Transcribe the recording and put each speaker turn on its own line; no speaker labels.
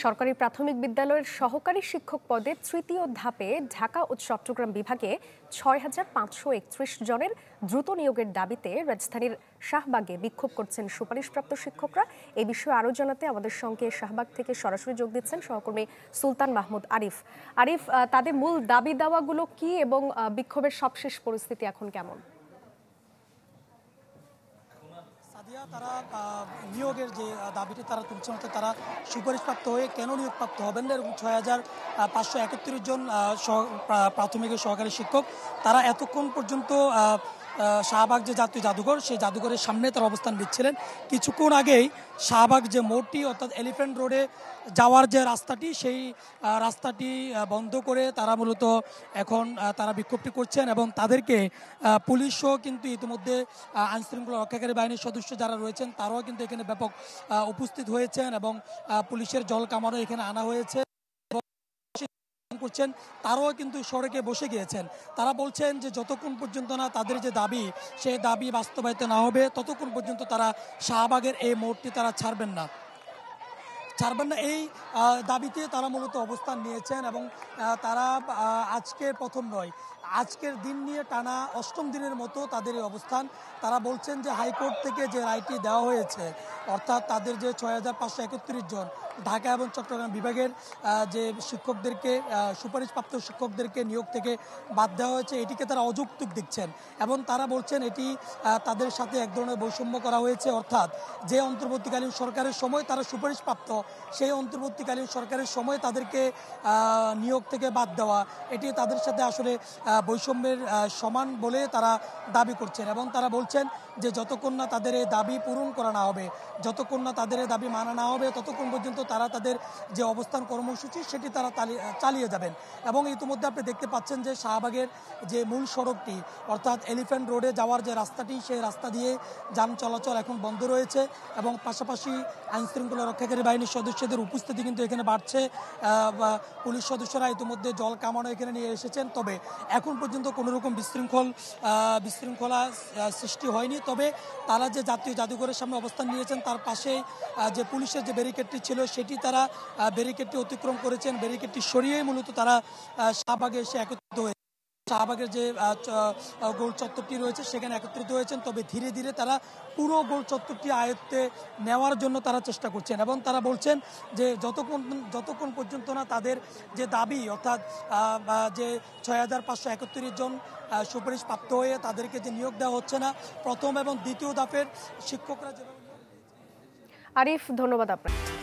সরকারি প্রাথমিক বিদ্যালয়ের সহকারী শিক্ষক পদে তৃতীয় ধাপে ঢাকা ও চট্টগ্রাম বিভাগে ৬,৫৩১ জনের দ্রুত নিয়োগের দাবিতে রাজধানীর শাহবাগে বিক্ষোভ করছেন সুপারিশপ্রাপ্ত শিক্ষকরা। এই বিষয়ে আরও জানাতে আমাদের সঙ্গে শাহবাগ থেকে সরাসরি যোগ দিচ্ছেন সহকর্মী সুলতান মাহমুদ আরিফ। আরিফ, তাদের মূল দাবি দাওয়াগুলো কি এবং বিক্ষোভের সবশেষ পরিস্থিতি এখন কেমন?
তারা নিয়োগের যে দাবিটি তারা তুলছেন, তারা সুপারিশপ্রাপ্ত হয়ে কেন নিয়োগপ্রাপ্ত হবেন না, এবং ৬,৫৩১ জন প্রাথমিক সহকারী শিক্ষক তারা এতক্ষণ পর্যন্ত শাহবাগ যে জাতীয় জাদুঘর, সেই জাদুঘরের সামনে তারা অবস্থান নিচ্ছিলেন। কিছুক্ষণ আগেই শাহবাগ যে মোড়টি অর্থাৎ এলিফ্যান্ট রোডে যাওয়ার যে রাস্তাটি, সেই রাস্তাটি বন্ধ করে তারা মূলত এখন তারা বিক্ষোভটি করছেন এবং তাদেরকে পুলিশও কিন্তু ইতিমধ্যে আইনশৃঙ্খলা রক্ষাকারী বাহিনীর সদস্য যারা রয়েছেন তারাও কিন্তু এখানে ব্যাপক উপস্থিত হয়েছেন এবং পুলিশের জল কামানও এখানে আনা হয়েছে করছেন। তারাও কিন্তু সড়কে বসে গিয়েছেন। তারা বলছেন যে যতক্ষণ পর্যন্ত না তাদের যে দাবি, সেই দাবি বাস্তবায়িত না হবে ততক্ষণ পর্যন্ত তারা শাহবাগের এই মোড়টি তারা ছাড়বেন না। এই দাবিতে তারা মূলত অবস্থান নিয়েছেন এবং তারা আজকে প্রথম নয়, আজকের দিন নিয়ে টানা অষ্টম দিনের মতো তাদের এই অবস্থান। তারা বলছেন যে হাইকোর্ট থেকে যে রায়টি দেওয়া হয়েছে, অর্থাৎ তাদের যে ৬,৫৩১ জন ঢাকা এবং চট্টগ্রাম বিভাগের যে শিক্ষকদেরকে সুপারিশপ্রাপ্ত শিক্ষকদেরকে নিয়োগ থেকে বাদ দেওয়া হয়েছে, এটিকে তারা অযৌক্তিক দেখছেন এবং তারা বলছেন এটি তাদের সাথে এক ধরনের বৈষম্য করা হয়েছে। অর্থাৎ যে অন্তর্বর্তীকালীন সরকারের সময় তারা সুপারিশপ্রাপ্ত, সেই অন্তর্বর্তীকালীন সরকারের সময় তাদেরকে নিয়োগ থেকে বাদ দেওয়া, এটি তাদের সাথে আসলে বৈষম্যের সমান বলে তারা দাবি করছেন এবং তারা বলছেন যে যতক্ষণ না তাদের এই দাবি পূরণ করা না হবে, যতক্ষণ না তাদের এই দাবি মানা না হবে, ততক্ষণ পর্যন্ত তারা তাদের যে অবস্থান কর্মসূচি সেটি তারা চালিয়ে যাবেন। এবং ইতিমধ্যে আপনি দেখতে পাচ্ছেন যে শাহবাগের যে মূল সড়কটি অর্থাৎ এলিফ্যান্ট রোডে যাওয়ার যে রাস্তাটি, সেই রাস্তা দিয়ে যান চলাচল এখন বন্ধ রয়েছে এবং পাশাপাশি আইনশৃঙ্খলা রক্ষাকারী বাহিনীর সদস্যদের উপস্থিতি কিন্তু এখানে বাড়ছে। পুলিশ সদস্যরা ইতিমধ্যে জল কামানো এখানে নিয়ে এসেছেন। তবে এখন পর্যন্ত কোনো রকম বিশৃঙ্খলা সৃষ্টি হয়নি। তবে তারা যে জাতীয় জাদুঘরের সামনে অবস্থান নিয়েছেন, তার পাশেই যে পুলিশের যে ব্যারিকেডটি ছিল সেটি তারা ব্যারিকেডটি অতিক্রম করেছেন। ব্যারিকেডটি সরিয়েই মূলত তারা শাহবাগে এসে একত্রিত হয়েছে। শাহবাগের যে গোল চত্বরটি রয়েছে সেখানে একত্রিত হয়েছেন। তবে ধীরে ধীরে তারা পুরো গোল চত্বরটি আয়ত্তে নেওয়ার জন্য তারা চেষ্টা করছেন এবং তারা বলছেন যে যতক্ষণ পর্যন্ত না তাদের যে দাবি, অর্থাৎ যে ৬,৫৩১ জন সুপারিশ প্রাপ্ত হয়ে তাদেরকে যে নিয়োগ দেওয়া হচ্ছে না, প্রথম এবং দ্বিতীয় ধাপের শিক্ষকরা যেভাবে।
আরিফ, ধন্যবাদ আপনাকে।